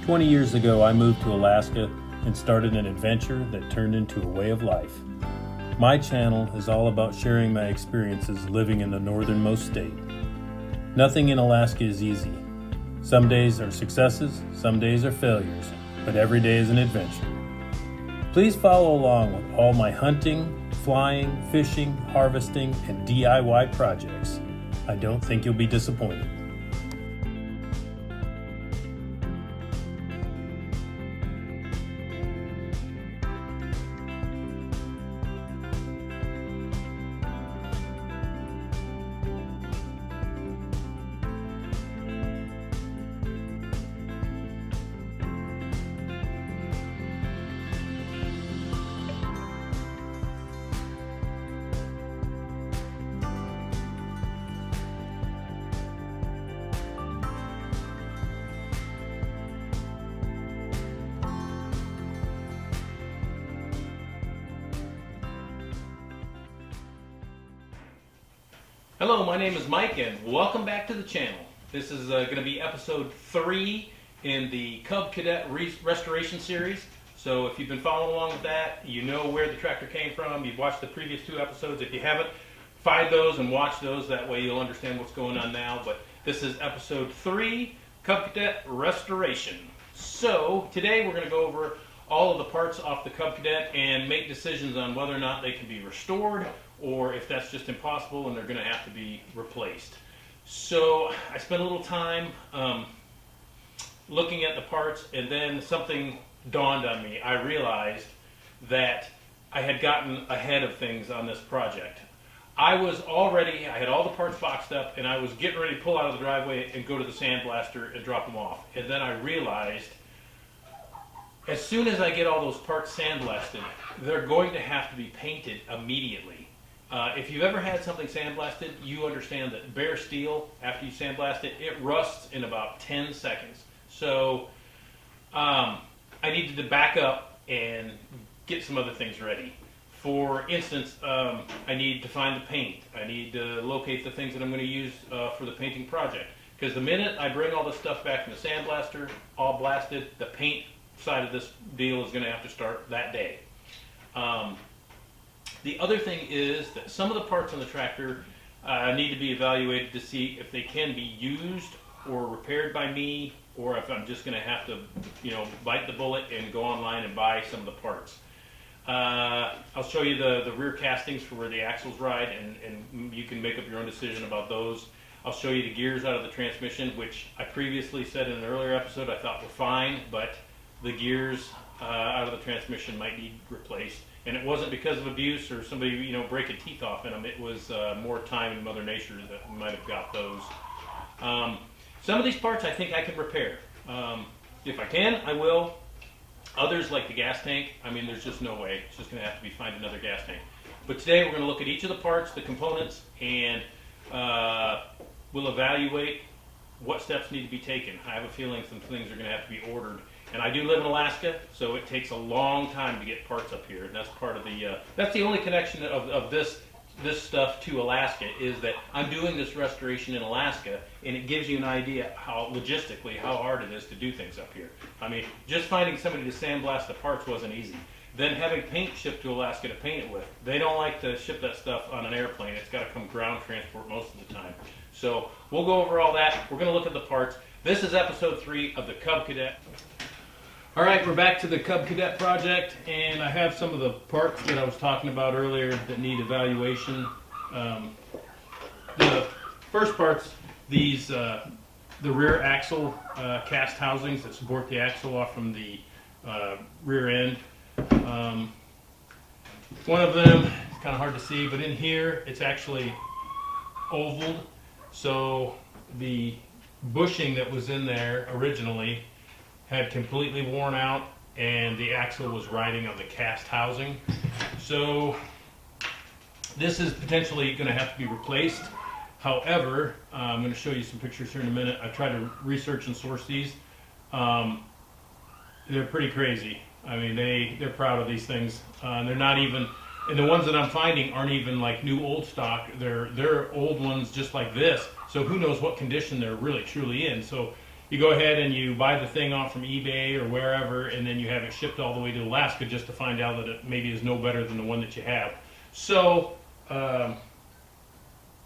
20 years ago, I moved to Alaska and started an adventure that turned into a way of life. My channel is all about sharing my experiences living in the northernmost state. Nothing in Alaska is easy. Some days are successes, some days are failures, but every day is an adventure. Please follow along with all my hunting, flying, fishing, harvesting, and DIY projects. I don't think you'll be disappointed. Hello, my name is Mike and welcome back to the channel. This is going to be episode 3 in the Cub Cadet restoration series. So if you've been following along with that, you know where the tractor came from. You've watched the previous 2 episodes. If you haven't, find those and watch those. That way you'll understand what's going on now. But this is episode 3, Cub Cadet restoration. So today we're going to go over all of the parts off the Cub Cadet and make decisions on whether or not they can be restored, or if that's just impossible and they're going to have to be replaced. So I spent a little time looking at the parts, and then something dawned on me. I realized that I had gotten ahead of things on this project. I had all the parts boxed up, and I was getting ready to pull out of the driveway and go to the sandblaster and drop them off. And then I realized, as soon as I get all those parts sandblasted, they're going to have to be painted immediately. If you've ever had something sandblasted, you understand that bare steel, after you sandblast it, it rusts in about 10 seconds. So I needed to back up and get some other things ready. For instance, I need to find the paint. I need to locate the things that I'm going to use for the painting project. Because the minute I bring all this stuff back from the sandblaster, all blasted, the paint side of this deal is going to have to start that day. The other thing is that some of the parts on the tractor need to be evaluated to see if they can be used or repaired by me, or if I'm just going to have to, bite the bullet and go online and buy some of the parts. I'll show you the rear castings for where the axles ride, and you can make up your own decision about those. I'll show you the gears out of the transmission, which I previously said in an earlier episode I thought were fine, but the gears out of the transmission might need replaced. And it wasn't because of abuse or somebody, breaking teeth off in them. It was more time and Mother Nature that might have got those. Some of these parts I think I can repair. If I can, I will. Others, like the gas tank, there's just no way. It's just going to have to be find another gas tank. But today we're going to look at each of the parts, the components, and we'll evaluate what steps need to be taken. I have a feeling some things are going to have to be ordered. And I do live in Alaska, so it takes a long time to get parts up here. And that's part of the, that's the only connection of this stuff to Alaska, is that I'm doing this restoration in Alaska, and it gives you an idea how hard it is to do things up here. Just finding somebody to sandblast the parts wasn't easy. Then having paint shipped to Alaska to paint it with. They don't like to ship that stuff on an airplane. It's got to come ground transport most of the time. So we'll go over all that. We're going to look at the parts. This is episode 3 of the Cub Cadet. All right, we're back to the Cub Cadet project, and I have some of the parts that I was talking about earlier that need evaluation. The first parts, these the rear axle cast housings that support the axle off from the rear end. One of them is kind of hard to see, but in here it's actually ovaled, so the bushing that was in there originally had completely worn out, and the axle was riding on the cast housing. So this is potentially going to have to be replaced. However, I'm going to show you some pictures here in a minute. I tried to research and source these. They're pretty crazy. They're proud of these things. They're not even, and the ones that I'm finding aren't even like new old stock. They're old ones just like this. So who knows what condition they're really truly in. So you go ahead and you buy the thing off from eBay or wherever, and then you have it shipped all the way to Alaska just to find out that it maybe is no better than the one that you have. So,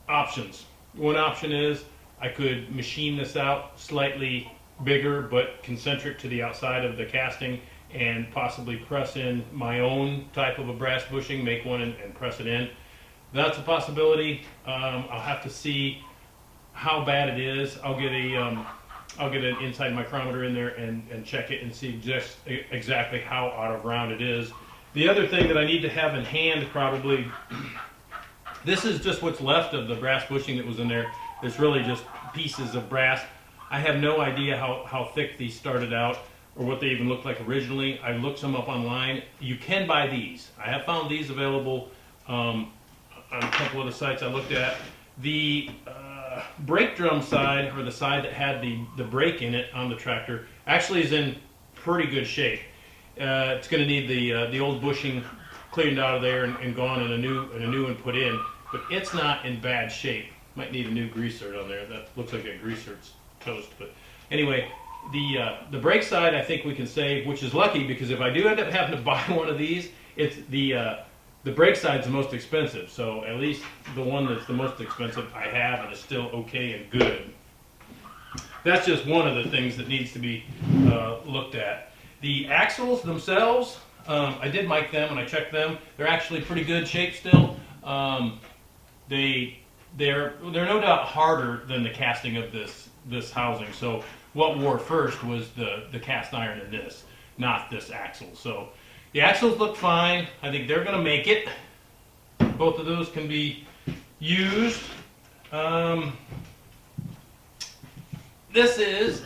options. One option is I could machine this out slightly bigger but concentric to the outside of the casting and possibly press in my own type of a brass bushing, make one and press it in. That's a possibility. I'll have to see how bad it is. I'll get an inside micrometer in there and check it and see just exactly how out of round it is. The other thing that I need to have in hand probably, this is just what's left of the brass bushing that was in there. It's really just pieces of brass. I have no idea how thick these started out or what they even looked like originally. I looked some up online. You can buy these. I have found these available on a couple of the sites I looked at. The brake drum side, or the side that had the brake in it on the tractor, actually is in pretty good shape. It's going to need the old bushing cleaned out of there and gone, and a new one put in, but it's not in bad shape. Might need a new greaser on there. That looks like a greaser's toast. But anyway, the brake side I think we can save, which is lucky because if I do end up having to buy one of these, it's the brake side's the most expensive. So at least the one that's the most expensive I have and is still okay and good. That's just one of the things that needs to be looked at. The axles themselves, I did mic them and I checked them. They're actually pretty good shape still. They're no doubt harder than the casting of this housing. So what wore first was the cast iron in this, not this axle. So the axles look fine. I think they're going to make it. Both of those can be used. This is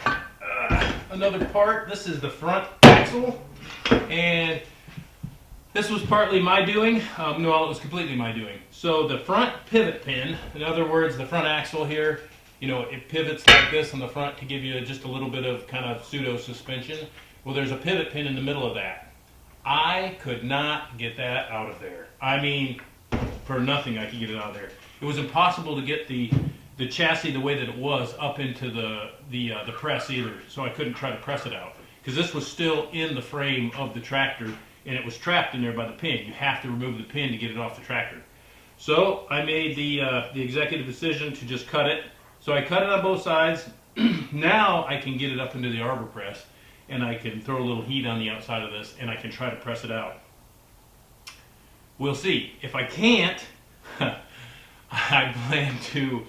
another part. This is the front axle, and this was partly my doing. No, it was completely my doing. So the front pivot pin, in other words, the front axle here, you know, it pivots like this on the front to give you just a little bit of kind of pseudo suspension. Well, there's a pivot pin in the middle of that. I could not get that out of there. I mean, for nothing I could get it out of there. It was impossible to get the chassis the way that it was up into the press either, so I couldn't try to press it out because this was still in the frame of the tractor and it was trapped in there by the pin. You have to remove the pin to get it off the tractor. So I made the executive decision to just cut it. So I cut it on both sides. Now I can get it up into the arbor press and I can throw a little heat on the outside of this and I can try to press it out. We'll see. If I can't, I plan to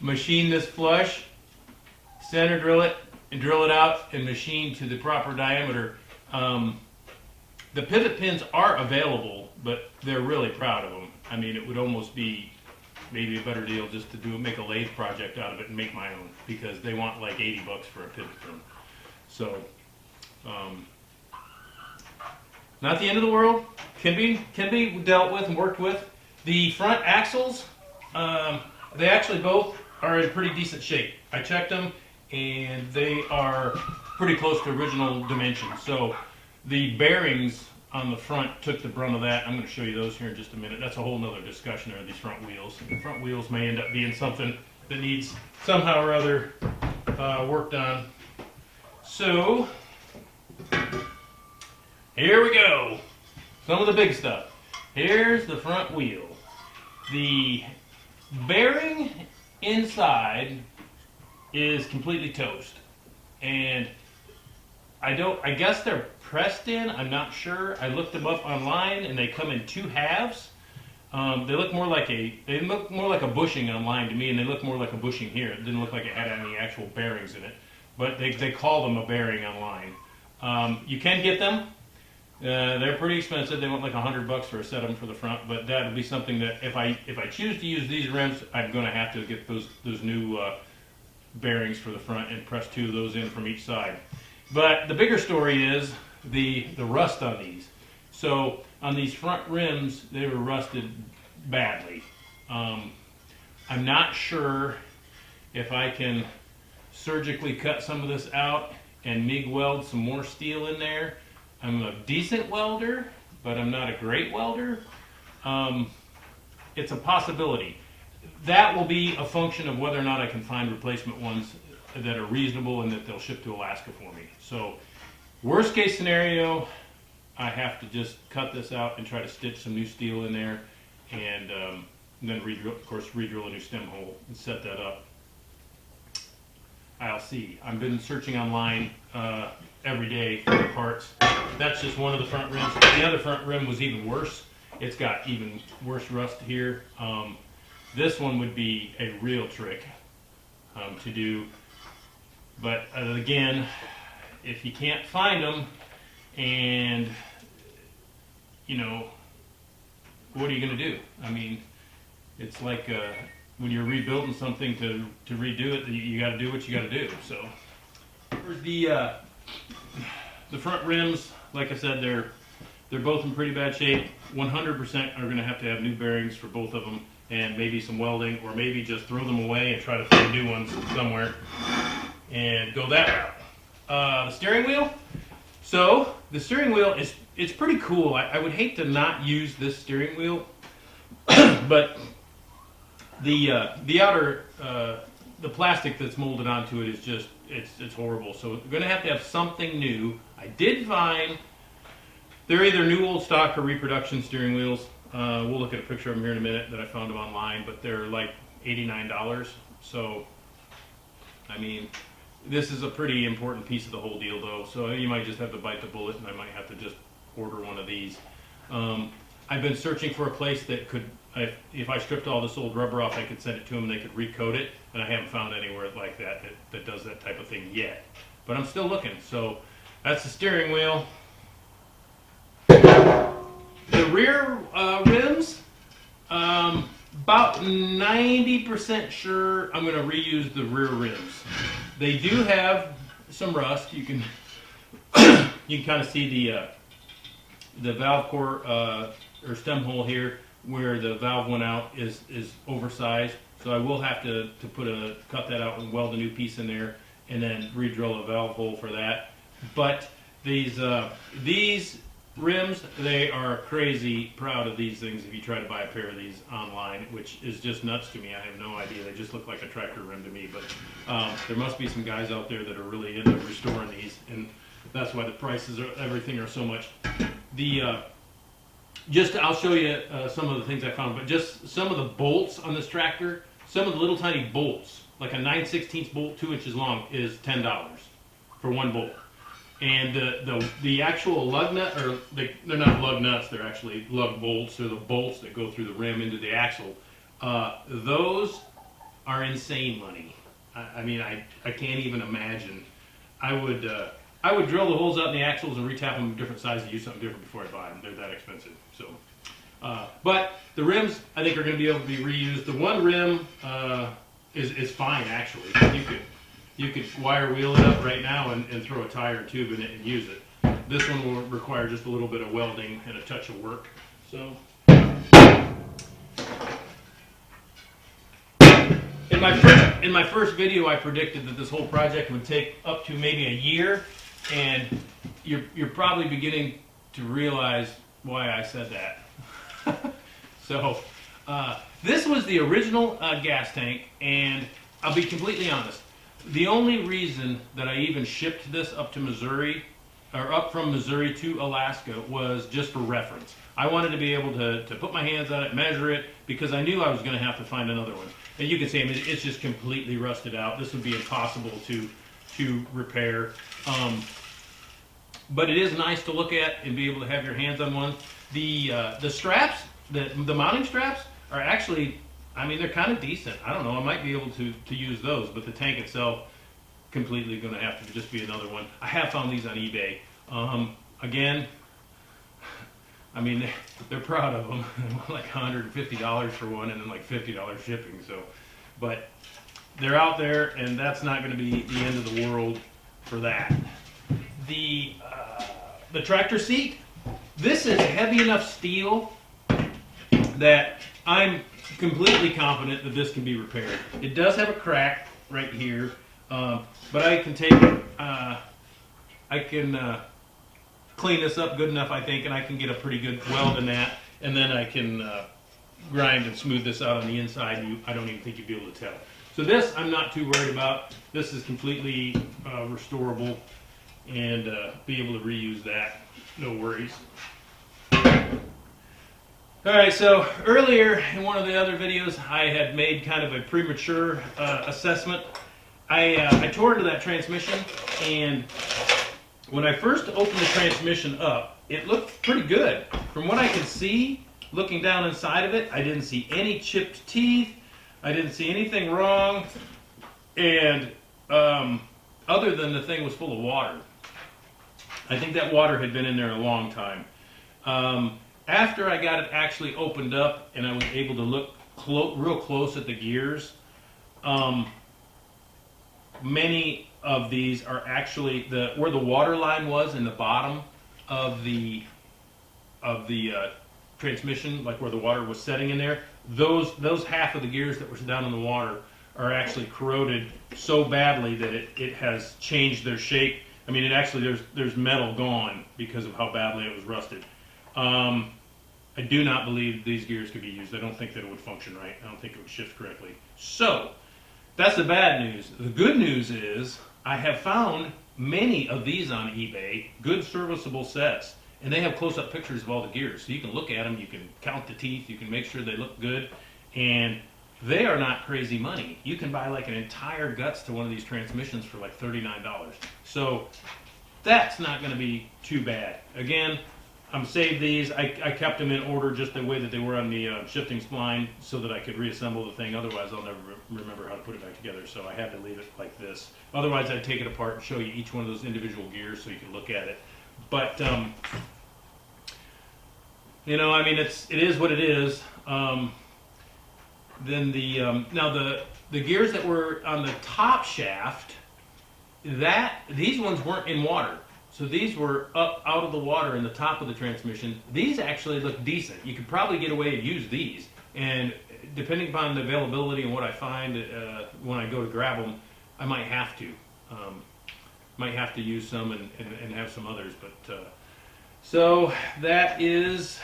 machine this flush, center drill it, and drill it out and machine to the proper diameter. The pivot pins are available, but they're really proud of them. I mean, it would almost be maybe a better deal just to make a lathe project out of it and make my own, because they want like 80 bucks for a pivot pin. So, not the end of the world. Can be dealt with and worked with. The front axles, they actually both are in pretty decent shape. I checked them and they are pretty close to original dimensions. So the bearings on the front took the brunt of that. I'm going to show you those here in just a minute. That's a whole nother discussion there, these front wheels. The front wheels may end up being something that needs somehow or other worked on. So here we go. Some of the big stuff. Here's the front wheel. The bearing inside is completely toast, and I guess they're pressed in. I'm not sure. I looked them up online, and they come in 2 halves. They look more like a bushing online to me, and they look more like a bushing here. It didn't look like it had any actual bearings in it, but they call them a bearing online. You can get them. They're pretty expensive. They want like $100 for a set of them for the front, but that would be something that if I choose to use these rims, I'm going to have to get those new bearings for the front and press 2 of those in from each side. But the bigger story is the rust on these. So on these front rims, they were rusted badly. I'm not sure if I can surgically cut some of this out and MIG weld some more steel in there. I'm a decent welder, but I'm not a great welder. It's a possibility. That will be a function of whether or not I can find replacement ones that are reasonable and that they'll ship to Alaska for me. So worst case scenario, I have to just cut this out and try to stitch some new steel in there, and then of course re-drill a new stem hole and set that up. I'll see. I've been searching online every day for the parts. That's just one of the front rims. The other front rim was even worse. It's got even worse rust here. This one would be a real trick to do. But again, if you can't find them, and you know, what are you going to do? I mean, it's like when you're rebuilding something to redo it, you got to do what you got to do. So for the front rims, like I said, they're both in pretty bad shape. 100% are going to have new bearings for both of them, and maybe some welding, or maybe just throw them away and try to find new ones somewhere and go that route. The steering wheel. So the steering wheel it's pretty cool. I would hate to not use this steering wheel, but the outer the plastic that's molded onto it is just it's horrible. So we're going to have something new. I did find they're either new old stock or reproduction steering wheels. We'll look at a picture of them here in a minute that I found them online, but they're like $89. So I mean, this is a pretty important piece of the whole deal, though. So you might just have to bite the bullet, and I might have to just order one of these. I've been searching for a place that could, if I stripped all this old rubber off, I could send it to them and they could recoat it, and I haven't found anywhere like that does that type of thing yet. But I'm still looking. So that's the steering wheel. The rear rims, about 90% sure I'm going to reuse the rear rims. They do have some rust. You can kind of see the valve core or stem hole here where the valve went out is oversized. So I will have to cut that out and weld a new piece in there, and then re-drill a valve hole for that. But these rims, they are crazy proud of these things if you try to buy a pair of these online, which is just nuts to me. I have no idea. They just look like a tractor rim to me. But there must be some guys out there that are really into restoring these, and that's why the prices of everything are so much. I'll show you some of the things I found, but just some of the bolts on this tractor, some of the little tiny bolts, like a 9/16 bolt 2 inches long, is $10 for one bolt. And the actual lug nut, or they're not lug nuts, they're actually lug bolts. They're the bolts that go through the rim into the axle. Those are insane money. I mean, I can't even imagine. I would drill the holes out in the axles and retap them different sizes, use something different before I buy them. They're that expensive. So, but the rims I think are going to be able to be reused. The one rim is fine actually. You could wire wheel it up right now and throw a tire and tube in it and use it. This one will require just a little bit of welding and a touch of work. So, in my first video, I predicted that this whole project would take up to maybe a year, and you're probably beginning to realize why I said that. So, this was the original gas tank, and I'll be completely honest. The only reason that I even shipped this up to Missouri, or up from Missouri to Alaska, was just for reference. I wanted to be able to put my hands on it, measure it, because I knew I was going to have to find another one. And you can see, I mean, it's just completely rusted out. This would be impossible to repair. But it is nice to look at and be able to have your hands on one. The straps, the mounting straps, are actually, I mean, they're kind of decent. I don't know, I might be able to use those, but the tank itself, completely going to have to just be another one. I have found these on eBay. Again, I mean, they're proud of them. Like $150 for one, and then like $50 shipping. So, but they're out there, and that's not going to be the end of the world for that. The tractor seat, this is heavy enough steel that I'm completely confident that this can be repaired. It does have a crack right here, but I can take it. I can clean this up good enough, I think, and I can get a pretty good weld in that, and then I can grind and smooth this out on the inside. I don't even think you'd be able to tell. So this I'm not too worried about. This is completely restorable, and be able to reuse that. No worries. Alright, so earlier in one of the other videos I had made kind of a premature assessment. I tore into that transmission, and when I first opened the transmission up, it looked pretty good. From what I could see, looking down inside of it, I didn't see any chipped teeth. I didn't see anything wrong, and other than the thing was full of water. I think that water had been in there a long time. After I got it actually opened up and I was able to look real close at the gears, many of these are actually where the water line was in the bottom of the transmission, like where the water was setting in there. Those half of the gears that were down in the water are actually corroded so badly that it has changed their shape. I mean, it actually there's metal gone because of how badly it was rusted. I do not believe these gears could be used. I don't think that it would function right. I don't think it would shift correctly. So, that's the bad news. The good news is I have found many of these on eBay, good serviceable sets, and they have close-up pictures of all the gears. So you can look at them, you can count the teeth, you can make sure they look good, and they are not crazy money. You can buy like an entire guts to one of these transmissions for like $39. So that's not going to be too bad. Again, I'm saved these. I kept them in order just the way that they were on the shifting spline so that I could reassemble the thing. Otherwise, I'll never remember how to put it back together. So I had to leave it like this. Otherwise, I'd take it apart and show you each one of those individual gears so you can look at it. But you know, I mean, it is what it is. Then now the gears that were on the top shaft, these ones weren't in water. So these were up out of the water in the top of the transmission. These actually look decent. You could probably get away and use these. And depending upon the availability and what I find when I go to grab them, I might have to. Might have to use some and have some others. But so that is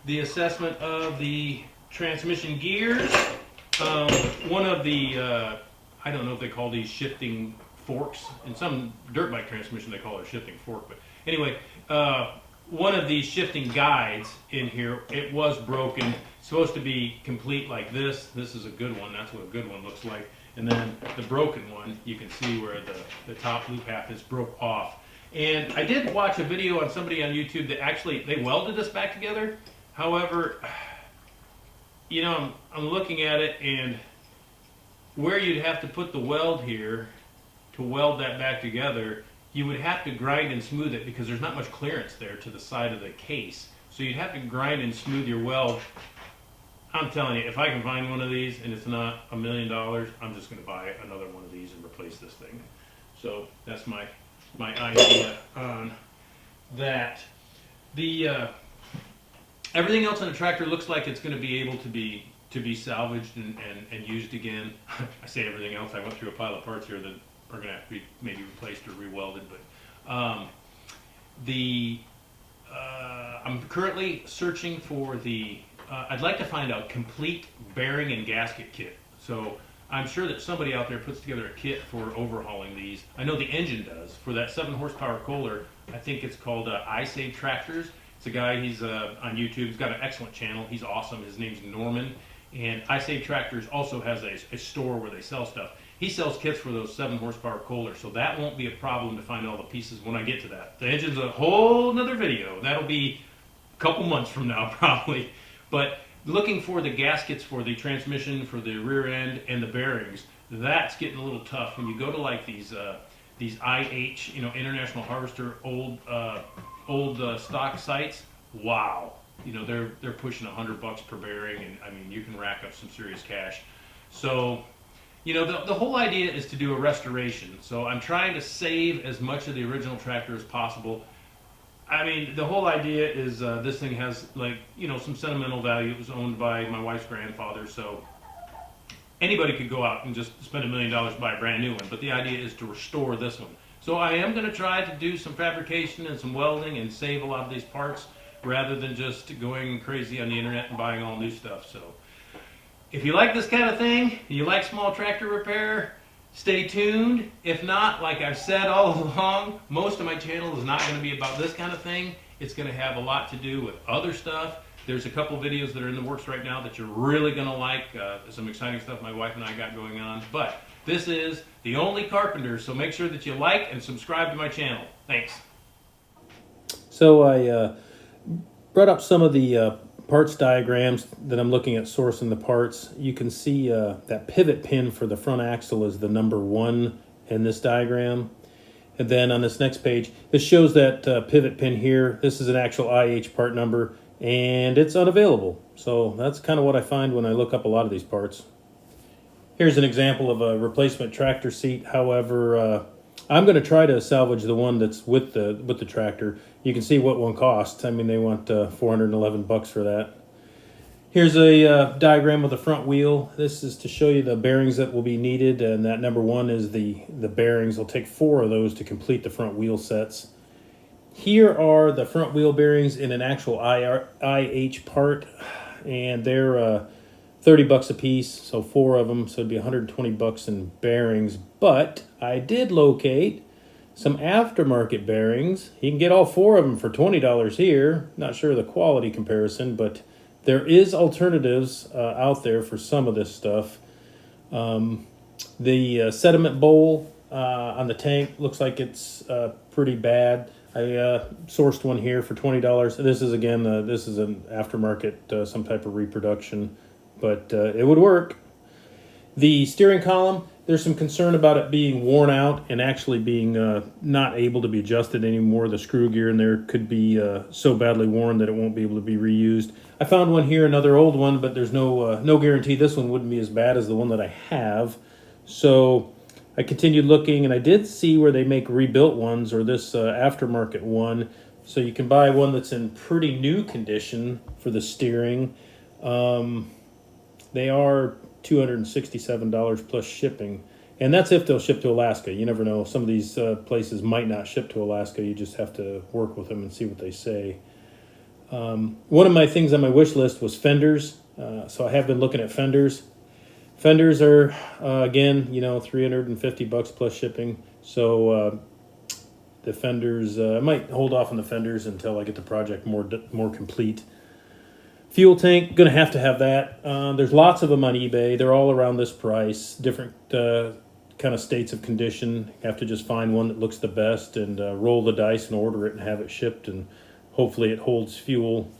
the assessment of the transmission gears. One of the, I don't know if they call these shifting forks. In some dirt bike transmission they call it a shifting fork, but anyway, one of these shifting guides in here, it was broken. It's supposed to be complete like this. This is a good one. That's what a good one looks like. And then the broken one, you can see where the top loop half is broke off. And I did watch a video on somebody on YouTube that actually, they welded this back together. However, you know, I'm looking at it, and where you'd have to put the weld here to weld that back together, you would have to grind and smooth it because there's not much clearance there to the side of the case. So you'd have to grind and smooth your weld. I'm telling you, if I can find one of these and it's not $1 million, I'm just going to buy another one of these and replace this thing. So that's my idea on that. Everything else on the tractor looks like it's going to be able to be salvaged and used again. I say everything else. I went through a pile of parts here that are going to have to be maybe replaced or rewelded. But I'm currently searching for I'd like to find a complete bearing and gasket kit. So I'm sure that somebody out there puts together a kit for overhauling these. I know the engine does. For that 7 horsepower Kohler, I think it's called I Save Tractors. It's a guy, he's on YouTube. He's got an excellent channel. He's awesome. His name's Norman. And I Save Tractors also has a store where they sell stuff. He sells kits for those 7 horsepower Kohlers, so that won't be a problem to find all the pieces when I get to that. The engine's a whole nother video. That'll be a couple months from now probably. But looking for the gaskets for the transmission, for the rear end, and the bearings, that's getting a little tough. When you go to like these IH, you know, International Harvester old stock sites, wow. You know, they're pushing $100 per bearing, and I mean, you can rack up some serious cash. So, you know, the whole idea is to do a restoration. So I'm trying to save as much of the original tractor as possible. I mean, the whole idea is this thing has, like, you know, some sentimental value. It was owned by my wife's grandfather, so anybody could go out and just spend $1 million to buy a brand new one. But the idea is to restore this one. So I am going to try to do some fabrication and some welding and save a lot of these parts rather than just going crazy on the internet and buying all new stuff. So if you like this kind of thing, you like small tractor repair, stay tuned. If not, like I've said all along, most of my channel is not going to be about this kind of thing. It's going to have a lot to do with other stuff. There's a couple videos that are in the works right now that you're really going to like. Some exciting stuff my wife and I got going on. But this is The Only Carpenter, so make sure that you like and subscribe to my channel. Thanks. So I brought up some of the parts diagrams that I'm looking at sourcing the parts. You can see that pivot pin for the front axle is the number 1 in this diagram. And then on this next page, this shows that pivot pin here. This is an actual IH part number, and it's unavailable. So that's kind of what I find when I look up a lot of these parts. Here's an example of a replacement tractor seat. However, I'm going to try to salvage the one that's with the tractor. You can see what one costs. I mean, they want $411 for that. Here's a diagram of the front wheel. This is to show you the bearings that will be needed, and that number 1 is the bearings. It'll take 4 of those to complete the front wheel sets. Here are the front wheel bearings in an actual IH part, and they're $30 a piece, so 4 of them, so it'd be $120 in bearings. But I did locate some aftermarket bearings. You can get all 4 of them for $20 here. Not sure of the quality comparison, but there is alternatives out there for some of this stuff. The sediment bowl on the tank looks like it's pretty bad. I sourced one here for $20. This is, again, this is an aftermarket, some type of reproduction, but it would work. The steering column, there's some concern about it being worn out and actually being not able to be adjusted anymore. The screw gear in there could be so badly worn that it won't be able to be reused. I found one here, another old one, but there's no guarantee this one wouldn't be as bad as the one that I have. So I continued looking, and I did see where they make rebuilt ones, or this aftermarket one. So you can buy one that's in pretty new condition for the steering. They are $267 plus shipping, and that's if they'll ship to Alaska. You never know. Some of these places might not ship to Alaska. You just have to work with them and see what they say. One of my things on my wish list was fenders, so I have been looking at fenders. Fenders are again, $350 plus shipping. So the fenders, I might hold off on the fenders until I get the project more complete. Fuel tank, gonna have to have that. There's lots of them on eBay. They're all around this price. Different kind of states of condition. You have to just find one that looks the best and roll the dice and order it and have it shipped, and hopefully it holds fuel.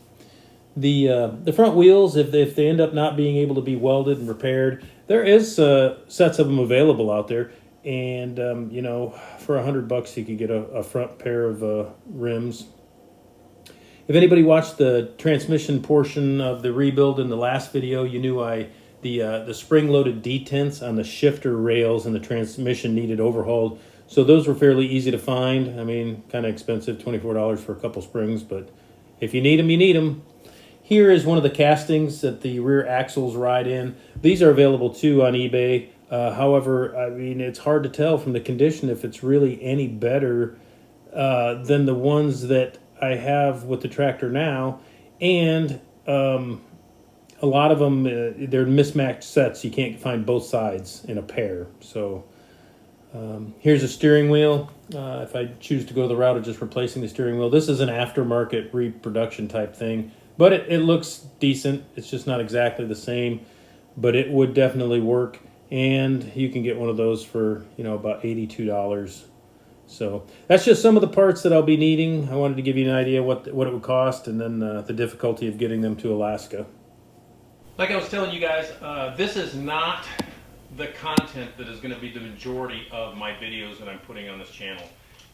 The front wheels, if they end up not being able to be welded and repaired, there is sets of them available out there. And for $100 you could get a front pair of rims. If anybody watched the transmission portion of the rebuild in the last video, you knew the spring-loaded detents on the shifter rails and the transmission needed overhauled. So those were fairly easy to find. I mean, kind of expensive, $24 for a couple springs, but if you need them, you need them. Here is one of the castings that the rear axles ride in. These are available too on eBay. However, I mean, it's hard to tell from the condition if it's really any better than the ones that I have with the tractor now, and a lot of them, they're mismatched sets. You can't find both sides in a pair. So here's a steering wheel. If I choose to go the route of just replacing the steering wheel, this is an aftermarket reproduction type thing, but it looks decent. It's just not exactly the same, but it would definitely work, and you can get one of those for about $82. So that's just some of the parts that I'll be needing. I wanted to give you an idea what it would cost, and then the difficulty of getting them to Alaska. Like I was telling you guys, this is not the content that is going to be the majority of my videos that I'm putting on this channel.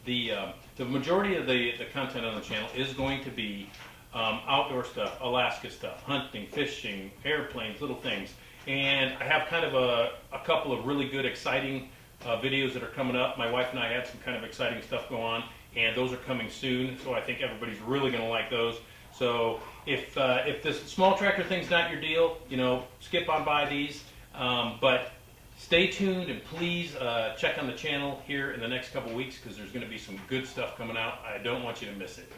The majority of the content on the channel is going to be outdoor stuff, Alaska stuff, hunting, fishing, airplanes, little things. And I have kind of a couple of really good, exciting videos that are coming up. My wife and I had some kind of exciting stuff go on, and those are coming soon, so I think everybody's really going to like those. So if this small tractor thing's not your deal, skip on by these. But stay tuned, and please check on the channel here in the next couple weeks, because there's going to be some good stuff coming out. I don't want you to miss it.